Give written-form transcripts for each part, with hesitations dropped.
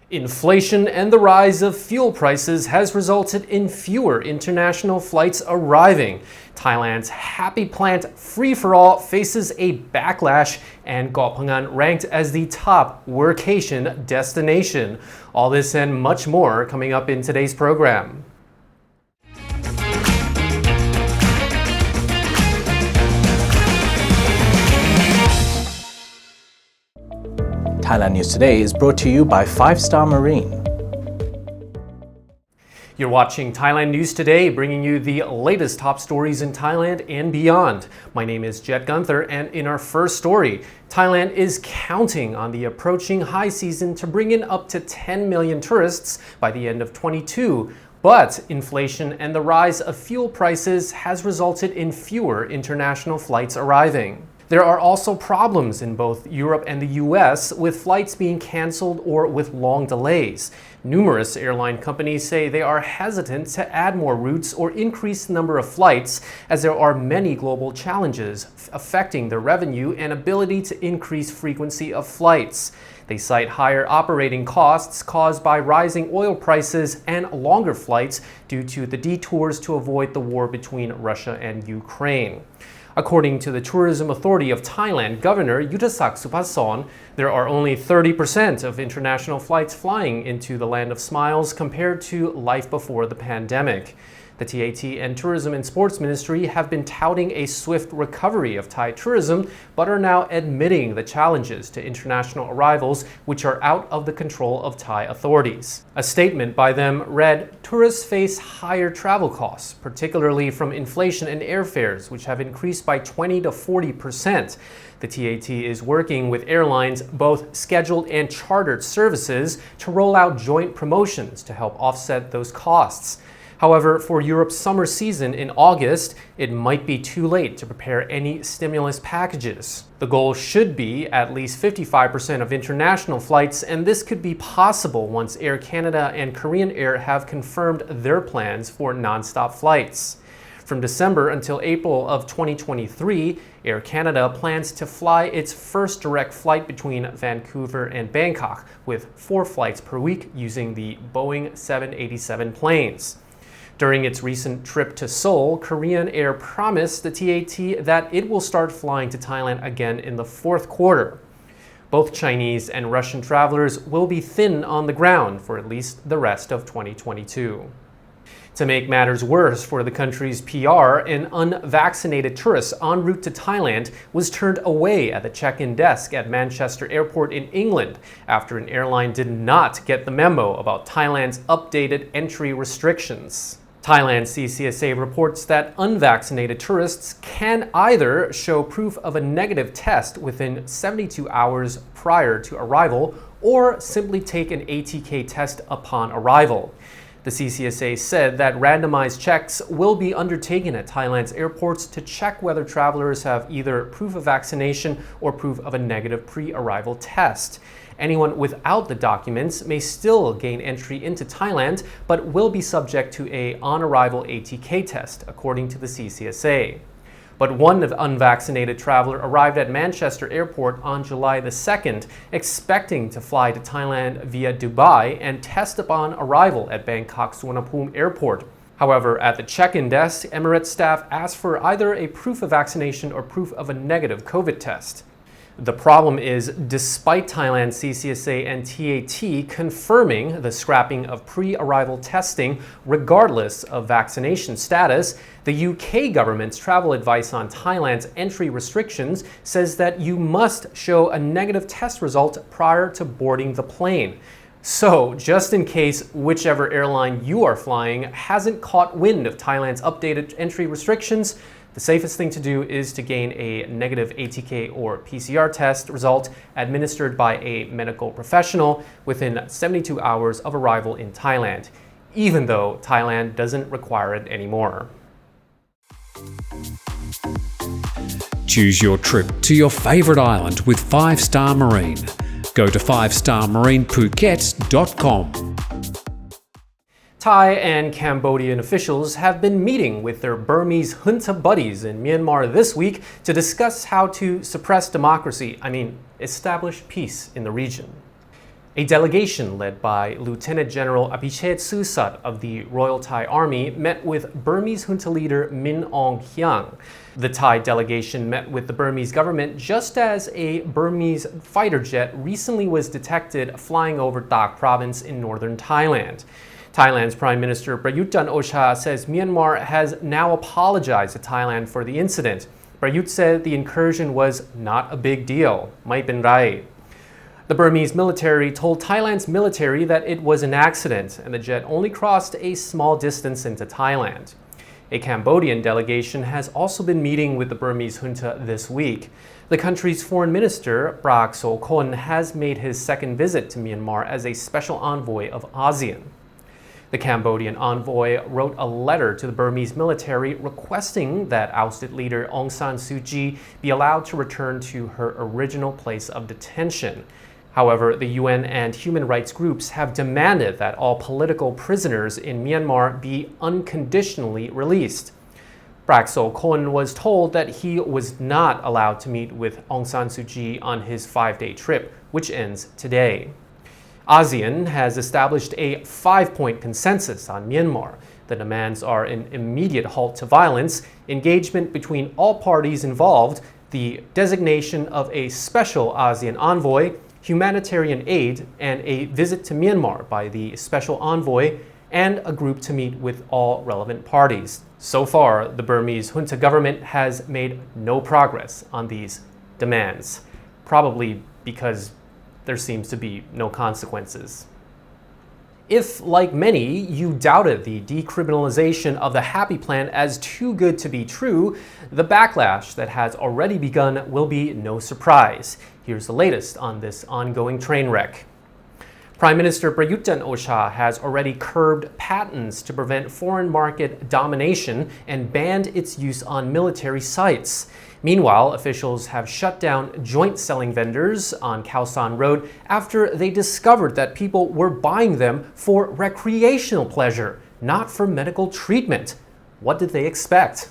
Inflation and the rise of fuel prices has resulted in fewer international flights arriving. Thailand's Happy Plant free-for-all faces a backlash, and Koh Pha Ngan ranked as the top workation destination. All this and much more coming up in today's program. Thailand News Today is brought to you by 5-Star Marine. You're watching Thailand News Today, bringing you the latest top stories in Thailand and beyond. My name is Jet Gunther, and in our first story, Thailand is counting on the approaching high season to bring in up to 10 million tourists by the end of 2022. But inflation and the rise of fuel prices has resulted in fewer international flights arriving. There are also problems in both Europe and the US, with flights being canceled or with long delays. Numerous airline companies say they are hesitant to add more routes or increase the number of flights, as there are many global challenges affecting their revenue and ability to increase frequency of flights. They cite higher operating costs caused by rising oil prices and longer flights due to the detours to avoid the war between Russia and Ukraine. According to the Tourism Authority of Thailand Governor Yuttasak Supasorn, there are only 30% of international flights flying into the Land of Smiles compared to life before the pandemic. The TAT and Tourism and Sports Ministry have been touting a swift recovery of Thai tourism, but are now admitting the challenges to international arrivals, which are out of the control of Thai authorities. A statement by them read, "Tourists face higher travel costs, particularly from inflation and airfares, which have increased by 20 to 40%. The TAT is working with airlines, both scheduled and chartered services, to roll out joint promotions to help offset those costs. However, for Europe's summer season in August, it might be too late to prepare any stimulus packages. The goal should be at least 55% of international flights, and this could be possible once Air Canada and Korean Air have confirmed their plans for non-stop flights. From December until April of 2023, Air Canada plans to fly its first direct flight between Vancouver and Bangkok, with 4 flights per week using the Boeing 787 planes. During its recent trip to Seoul, Korean Air promised the TAT that it will start flying to Thailand again in the 4th quarter. Both Chinese and Russian travelers will be thin on the ground for at least the rest of 2022. To make matters worse for the country's PR, an unvaccinated tourist en route to Thailand was turned away at the check-in desk at Manchester Airport in England after an airline did not get the memo about Thailand's updated entry restrictions. Thailand CCSA reports that unvaccinated tourists can either show proof of a negative test within 72 hours prior to arrival or simply take an ATK test upon arrival. The CCSA said that randomized checks will be undertaken at Thailand's airports to check whether travelers have either proof of vaccination or proof of a negative pre-arrival test. Anyone without the documents may still gain entry into Thailand, but will be subject to an on-arrival ATK test, according to the CCSA. But one unvaccinated traveler arrived at Manchester Airport on July the 2nd, expecting to fly to Thailand via Dubai and test upon arrival at Bangkok Suvarnabhumi Airport. However, at the check-in desk, Emirates staff asked for either a proof of vaccination or proof of a negative COVID test. The problem is, despite Thailand CCSA and TAT confirming the scrapping of pre-arrival testing regardless of vaccination status, the UK government's travel advice on Thailand's entry restrictions says that you must show a negative test result prior to boarding the plane. So, just in case whichever airline you are flying hasn't caught wind of Thailand's updated entry restrictions, the safest thing to do is to gain a negative ATK or PCR test result administered by a medical professional within 72 hours of arrival in Thailand, even though Thailand doesn't require it anymore. Choose your trip to your favorite island with 5-Star Marine. Go to 5starmarinephuket.com. Thai and Cambodian officials have been meeting with their Burmese junta buddies in Myanmar this week to discuss how to suppress democracy, establish peace in the region. A delegation led by Lieutenant General Apichet Susat of the Royal Thai Army met with Burmese junta leader Min Aung Hlaing. The Thai delegation met with the Burmese government just as a Burmese fighter jet recently was detected flying over Tak province in northern Thailand. Thailand's Prime Minister Prayut Chan-o-cha says Myanmar has now apologized to Thailand for the incident. Prayut said the incursion was not a big deal. Mai pen rai. The Burmese military told Thailand's military that it was an accident and the jet only crossed a small distance into Thailand. A Cambodian delegation has also been meeting with the Burmese junta this week. The country's foreign minister, Prak Sokhonn, has made his second visit to Myanmar as a special envoy of ASEAN. The Cambodian envoy wrote a letter to the Burmese military requesting that ousted leader Aung San Suu Kyi be allowed to return to her original place of detention. However, the UN and human rights groups have demanded that all political prisoners in Myanmar be unconditionally released. Prak Sokhonn was told that he was not allowed to meet with Aung San Suu Kyi on his 5-day trip, which ends today. ASEAN has established a 5-point consensus on Myanmar. The demands are an immediate halt to violence, engagement between all parties involved, the designation of a special ASEAN envoy, humanitarian aid, and a visit to Myanmar by the special envoy, and a group to meet with all relevant parties. So far, the Burmese junta government has made no progress on these demands, probably because there seems to be no consequences. If, like many, you doubted the decriminalization of the Happy Plan as too good to be true, the backlash that has already begun will be no surprise. Here's the latest on this ongoing train wreck. Prime Minister Prayut Chan-o-cha has already curbed patents to prevent foreign market domination and banned its use on military sites. Meanwhile, officials have shut down joint selling vendors on Khao San Road after they discovered that people were buying them for recreational pleasure, not for medical treatment. What did they expect?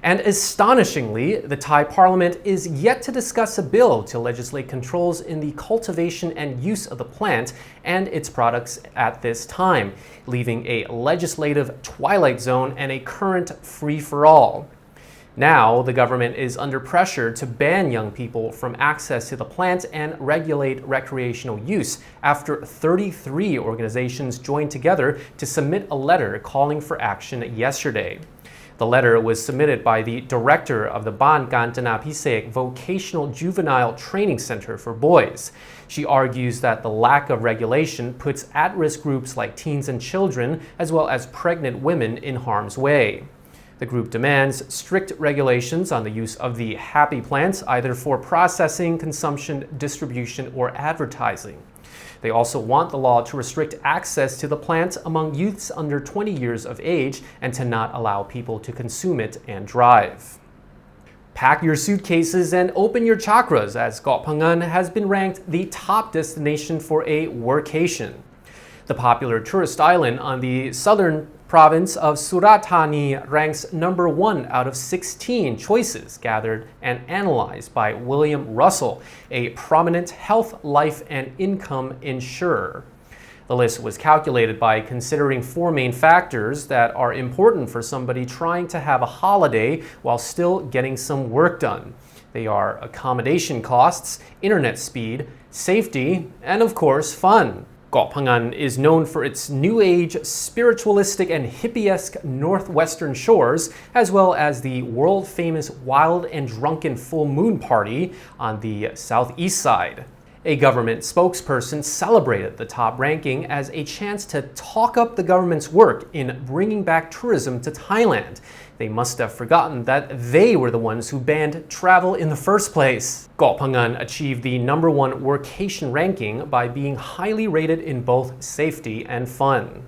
And astonishingly, the Thai parliament is yet to discuss a bill to legislate controls in the cultivation and use of the plant and its products at this time, leaving a legislative twilight zone and a current free-for-all. Now, the government is under pressure to ban young people from access to the plant and regulate recreational use after 33 organizations joined together to submit a letter calling for action yesterday. The letter was submitted by the director of the Ban Kantanapisek Vocational Juvenile Training Center for Boys. She argues that the lack of regulation puts at-risk groups like teens and children, as well as pregnant women, in harm's way. The group demands strict regulations on the use of the Happy Plant, either for processing, consumption, distribution, or advertising. They also want the law to restrict access to the plant among youths under 20 years of age and to not allow people to consume it and drive. Pack your suitcases and open your chakras, as Koh Pha Ngan has been ranked the top destination for a workation. The popular tourist island on the southern province of Surat Thani ranks number 1 out of 16 choices gathered and analyzed by William Russell, a prominent health, life, and income insurer. The list was calculated by considering 4 main factors that are important for somebody trying to have a holiday while still getting some work done. They are accommodation costs, internet speed, safety, and of course, fun. Koh Pha Ngan is known for its new age, spiritualistic, and hippie-esque northwestern shores, as well as the world-famous Wild and Drunken Full Moon Party on the southeast side. A government spokesperson celebrated the top ranking as a chance to talk up the government's work in bringing back tourism to Thailand. They must have forgotten that they were the ones who banned travel in the first place. Koh Pha Ngan achieved the number 1 workation ranking by being highly rated in both safety and fun.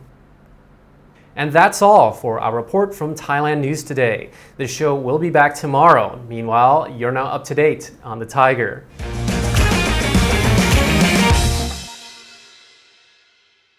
And that's all for our report from Thailand News Today. The show will be back tomorrow. Meanwhile, you're now up to date on the Thaiger.